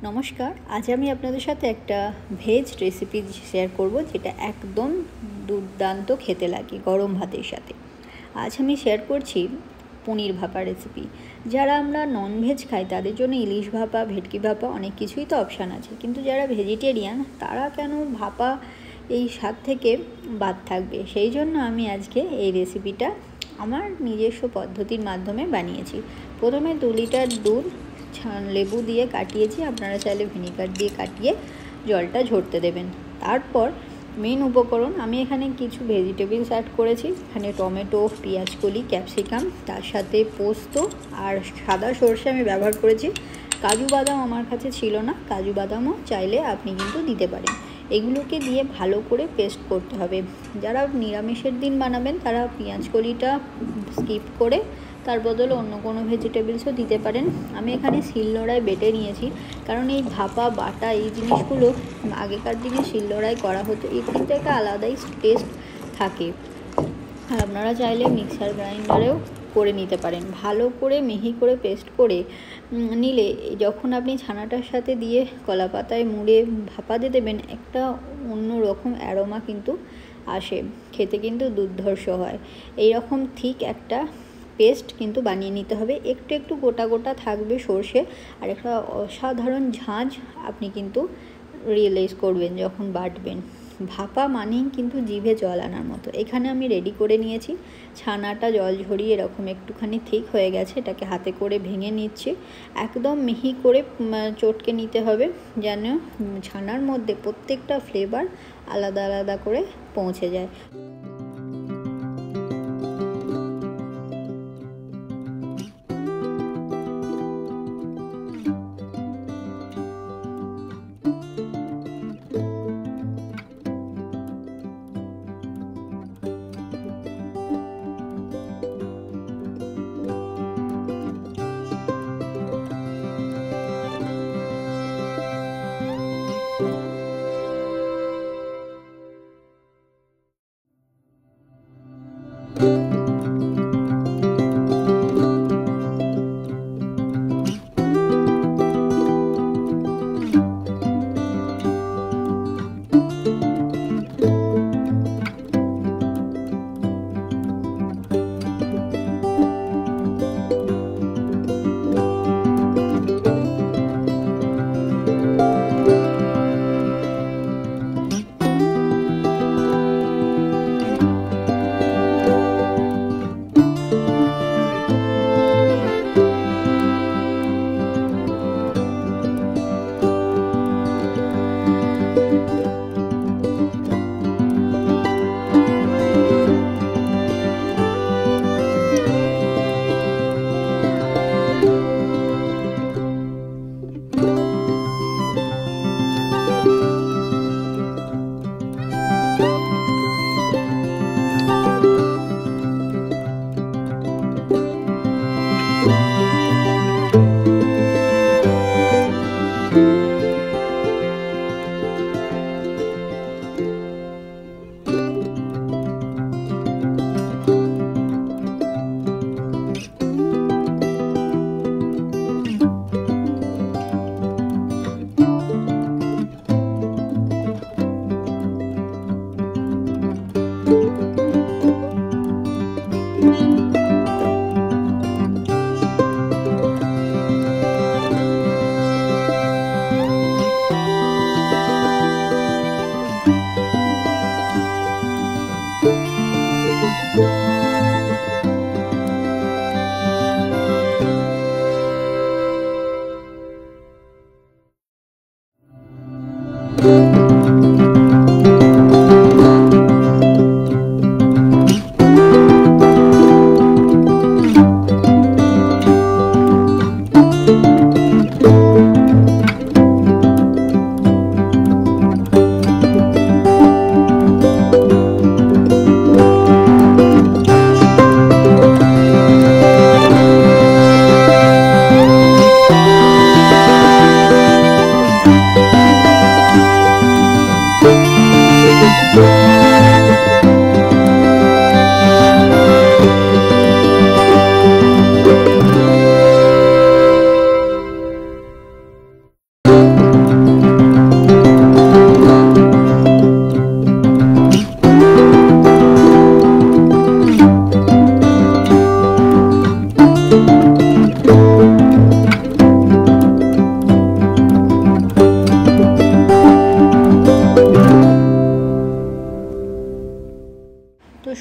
नमस्कार। आज আমি আপনাদের সাথে একটা ভেজ রেসিপি শেয়ার করব যেটা একদম দুর্দান্ত খেতে লাগে গরম ভাতের সাথে। আজ আমি শেয়ার করছি পনির ভাপা রেসিপি। যারা আমরা নন ভেজ খাই তাদের জন্য ইলিশ ভাপা, ভেটকি ভাপা অনেক কিছুই তো অপশান আছে, কিন্তু যারা ভেজিটেরিয়ান তারা কেন ভাপা এই স্বাদ থেকে বাদ থাকবে। সেই জন্য আমি আজকে এই রেসিপিটা আমার নিজস্ব পদ্ধতির মাধ্যমে বানিয়েছি। প্রথমে 2 লিটার দুধ লেবু দিয়ে কাটিয়েছি, আপনারা চাইলে ভিনিগার দিয়ে কাটিয়ে জলটা ঝরতে দেবেন। তারপর মেন উপকরণ আমি এখানে কিছু ভেজিটেবলস অ্যাড করেছি। এখানে টমেটো, পেঁয়াজ কলি, ক্যাপসিকাম, তার সাথে পোস্ত আর সাদা সরষে আমি ব্যবহার করেছি। কাজু বাদাম আমার কাছে ছিল না, কাজু বাদামও চাইলে আপনি কিন্তু দিতে পারেন। এগুলোকে দিয়ে ভালো করে পেস্ট করতে হবে। যারা নিরামিষের দিন বানাবেন তারা পেঁয়াজ কলিটা স্কিপ করে তার বদলে অন্য কোনো ভেজিটেবলসও দিতে পারেন। আমি এখানে শিলনোড়ায় বেটে নিয়েছি, কারণ এই ভাপা বাটা এই জিনিসগুলো আগেকার দিনে শিলনোড়ায় করা হতো। এর কিন্তু একটা আলাদাই টেস্ট থাকে। আর আপনারা চাইলে মিক্সার গ্রাইন্ডারেও করে নিতে পারেন। ভালো করে মিহি করে পেস্ট করে নিলে যখন আপনি ছানাটার সাথে দিয়ে কলা পাতায় মুড়ে ভাপাতে দেবেন, একটা অন্য রকম অ্যারোমা কিন্তু আসে, খেতে কিন্তু দুর্ধর্ষ হয়। এই রকম ঠিক একটা পেস্ট কিন্তু বানিয়ে নিতে হবে। একটু একটু গোটা গোটা থাকবে সর্ষে, আর একটা অসাধারণ ঝাঁঝ আপনি কিন্তু রিয়েলাইজ করবেন যখন বাটবেন। ভাপা মানেই কিন্তু জিভে জল আনার মতো। এখানে আমি রেডি করে নিয়েছি ছানাটা, জল ঝরিয়ে এরকম একটুখানি ঠিক হয়ে গেছে। এটাকে হাতে করে ভেঙে নিচ্ছি। একদম মিহি করে চটকে নিতে হবে, যেন ছানার মধ্যে প্রত্যেকটা ফ্লেভার আলাদা আলাদা করে পৌঁছে যায়।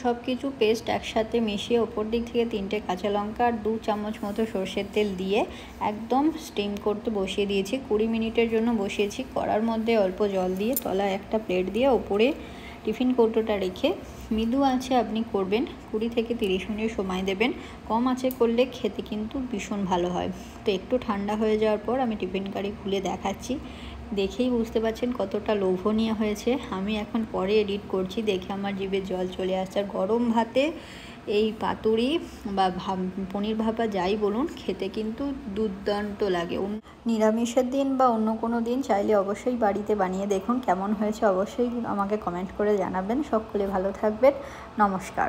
সব কিছু পেস্ট একসাথে মিশিয়ে ওপর দিক থেকে 3টে কাঁচা লঙ্কা আর 2 চামচ মতো সর্ষের তেল দিয়ে একদম স্টিম করতে বসিয়ে দিয়েছি। 20 মিনিটের জন্য বসিয়েছি। কড়ার মধ্যে অল্প জল দিয়ে তলায় একটা প্লেট দিয়ে ওপরে টিফিন কৌটোটা রেখে মৃদু আঁচে আপনি করবেন। 20 থেকে 30 মিনিট সময় দেবেন। কম আঁচে করলে খেতে কিন্তু ভীষণ ভালো হয়। তো একটু ঠান্ডা হয়ে যাওয়ার পর আমি টিফিন কারি খুলে দেখাচ্ছি। দেখেই বুঝতে পারছেন কতটা লোভনীয় হয়েছে। আমি এখন পরে এডিট করছি, দেখে আমার জিভে জল চলে আসছে। আর গরম ভাতে এই পাতুরি বা পনির ভাপা যাই বলুন, খেতে কিন্তু দুর্দান্ত লাগে। নিরামিষের দিন বা অন্য কোনো দিন চাইলে অবশ্যই বাড়িতে বানিয়ে দেখুন। কেমন হয়েছে অবশ্যই আমাকে কমেন্ট করে জানাবেন। সকলে ভালো থাকবেন। নমস্কার।